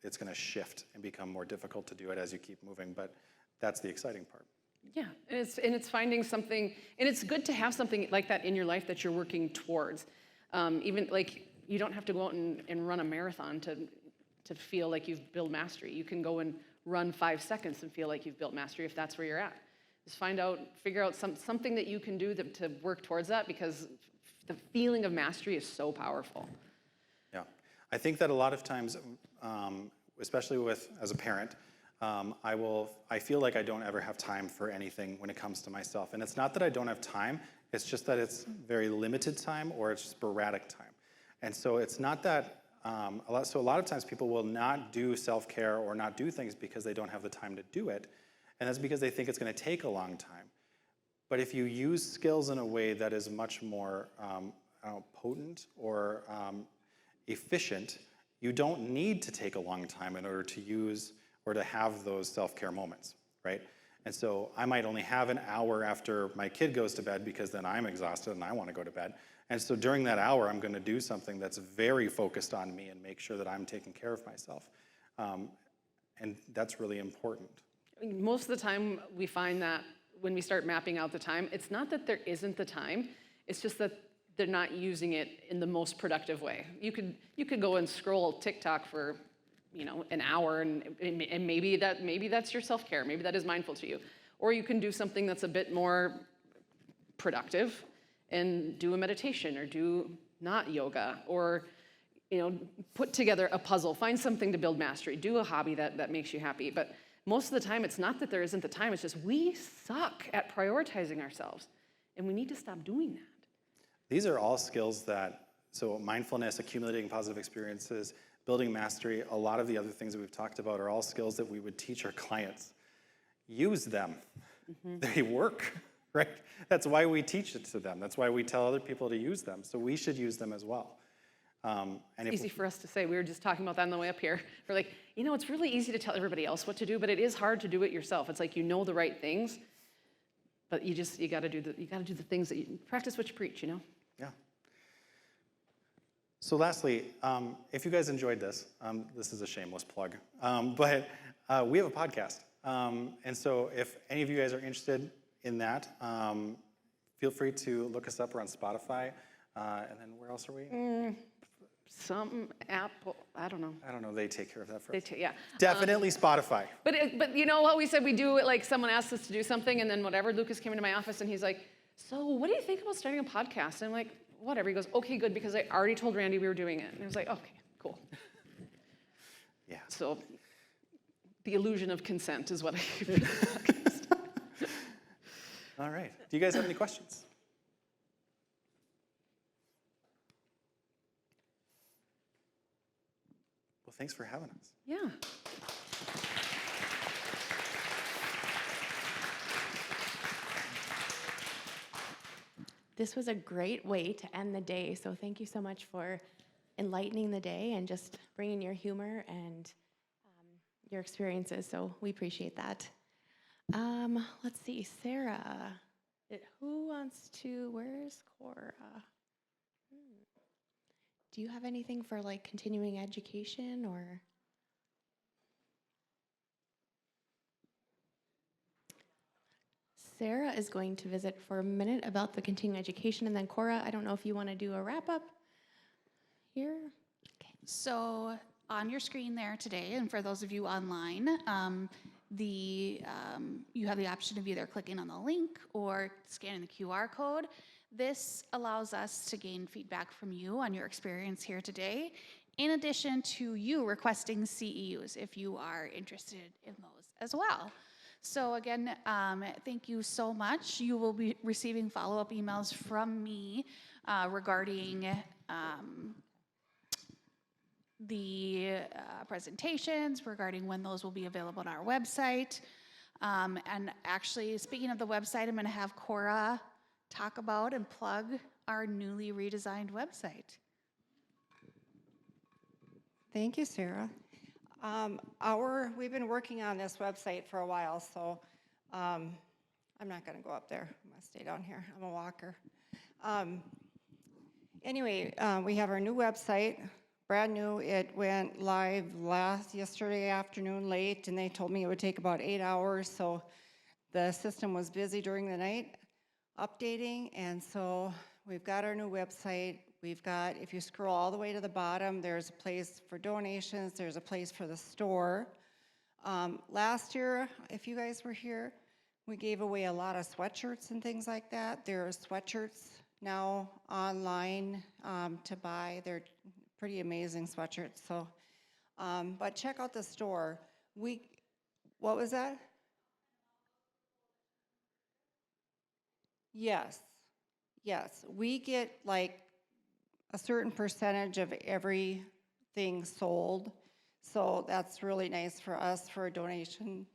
it's going to shift and become more difficult to do it as you keep moving, but that's the exciting part. Yeah, and it's finding something, and it's good to have something like that in your life that you're working towards. Even like, you don't have to go out and run a marathon to feel like you've built mastery. You can go and run 5 seconds and feel like you've built mastery if that's where you're at. Just figure out something that you can do to work towards that, because the feeling of mastery is so powerful. Yeah, I think that a lot of times, especially as a parent, I feel like I don't ever have time for anything when it comes to myself. And it's not that I don't have time, it's just that it's very limited time or it's sporadic time. And so it's not that, a lot of times people will not do self-care or not do things because they don't have the time to do it. And that's because they think it's gonna take a long time. But if you use skills in a way that is much more potent or efficient, you don't need to take a long time in order to use or to have those self-care moments, right? And so I might only have an hour after my kid goes to bed because then I'm exhausted and I want to go to bed. And so during that hour, I'm going to do something that's very focused on me and make sure that I'm taking care of myself. And that's really important. I mean, most of the time, we find that when we start mapping out the time, it's not that there isn't the time, it's just that they're not using it in the most productive way. You could go and scroll TikTok for an hour, and maybe that's your self-care. Maybe that is mindful to you. Or you can do something that's a bit more productive and do a meditation or do not yoga or put together a puzzle. Find something to build mastery. Do a hobby that makes you happy. But most of the time, it's not that there isn't the time. It's just we suck at prioritizing ourselves, and we need to stop doing that. These are all skills so mindfulness, accumulating positive experiences, building mastery, a lot of the other things that we've talked about are all skills that we would teach our clients. Use them. They work, right? That's why we teach it to them. That's why we tell other people to use them. So we should use them as well. It's easy for us to say. We were just talking about that on the way up here. We're like, it's really easy to tell everybody else what to do, but it is hard to do it yourself. It's like the right things, but you got to do the things that you practice what you preach. Yeah. So lastly, if you guys enjoyed this, this is a shameless plug, but we have a podcast. And so if any of you guys are interested in that, feel free to look us up. We're on Spotify. And then where else are we? Some Apple, I don't know. I don't know, they take care of that for us. Yeah. Definitely Spotify. But you know what we said? We do it like someone asked us to do something, and then whatever, Lucas came into my office and he's like, so what do you think about starting a podcast? And I'm like, whatever. He goes, okay, good, because I already told Randy we were doing it. And I was like, okay, cool. Yeah. So the illusion of consent is what I keep in the podcast. All right. Do you guys have any questions? Well, thanks for having us. Yeah. This was a great way to end the day, so thank you so much for enlightening the day and just bringing your humor and your experiences, so we appreciate that. Let's see, Sarah, where's Cora? Do you have anything for like continuing education or? Sarah is going to visit for a minute about the continuing education, and then Cora, I don't know if you want to do a wrap up here. Okay. So on your screen there today, and for those of you online, you have the option of either clicking on the link or scanning the QR code. This allows us to gain feedback from you on your experience here today, in addition to you requesting CEUs if you are interested in those as well. So again, thank you so much. You will be receiving follow-up emails from me regarding the presentations, regarding when those will be available on our website. And actually, speaking of the website, I'm going to have Cora talk about and plug our newly redesigned website. Thank you, Sarah. We've been working on this website for a while, so I'm not going to go up there. I'm going to stay down here. I'm a walker. Anyway, we have our new website, brand new. It went live yesterday afternoon late, and they told me it would take about 8 hours, so the system was busy during the night updating, and so we've got our new website. We've got, if you scroll all the way to the bottom, there's a place for donations, there's a place for the store. Last year, if you guys were here, we gave away a lot of sweatshirts and things like that. There are sweatshirts now online to buy. They're pretty amazing sweatshirts. So, but check out the store. What was that? Yes, yes. We get like a certain percentage of everything sold. So that's really nice for us for donations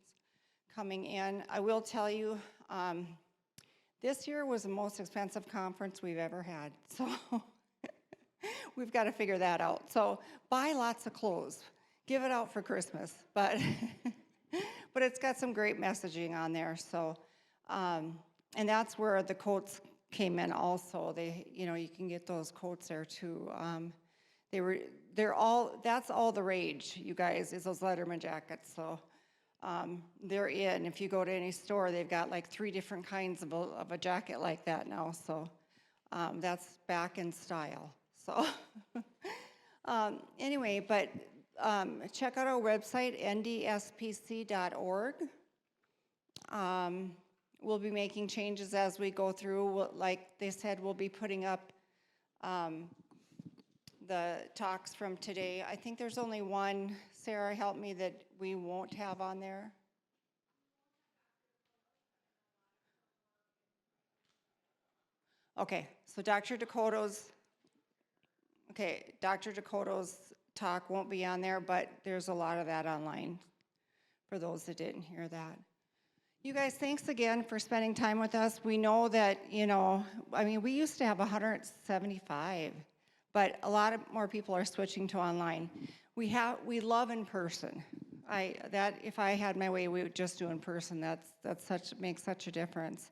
coming in. I will tell you, this year was the most expensive conference we've ever had. So we've got to figure that out. So buy lots of clothes. Give it out for Christmas. But but it's got some great messaging on there. So and that's where the coats came in also. They, you know, you can get those coats there too. That's all the rage, you guys, is those Letterman jackets. So they're in. If you go to any store, they've got like 3 different kinds of a jacket like that now. So that's back in style. So anyway, but check out our website, ndspc.org. We'll be making changes as we go through. Like they said, we'll be putting up the talks from today. I think there's only one, Sarah, help me, that we won't have on there. Okay, so Dr. Dakota's talk won't be on there, but there's a lot of that online for those that didn't hear that. You guys, thanks again for spending time with us. We know that, you know, I mean, we used to have 175, but a lot of more people are switching to online. We love in person. If I had my way, we would just do in person. Makes such a difference.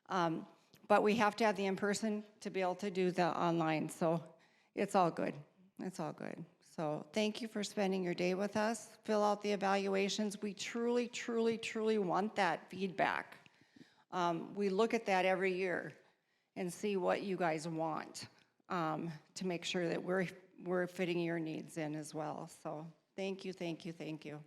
But we have to have the in person to be able to do the online. So it's all good. It's all good. So thank you for spending your day with us. Fill out the evaluations. We truly, truly, truly want that feedback. We look at that every year and see what you guys want to make sure that we're fitting your needs in as well. So thank you, thank you, thank you.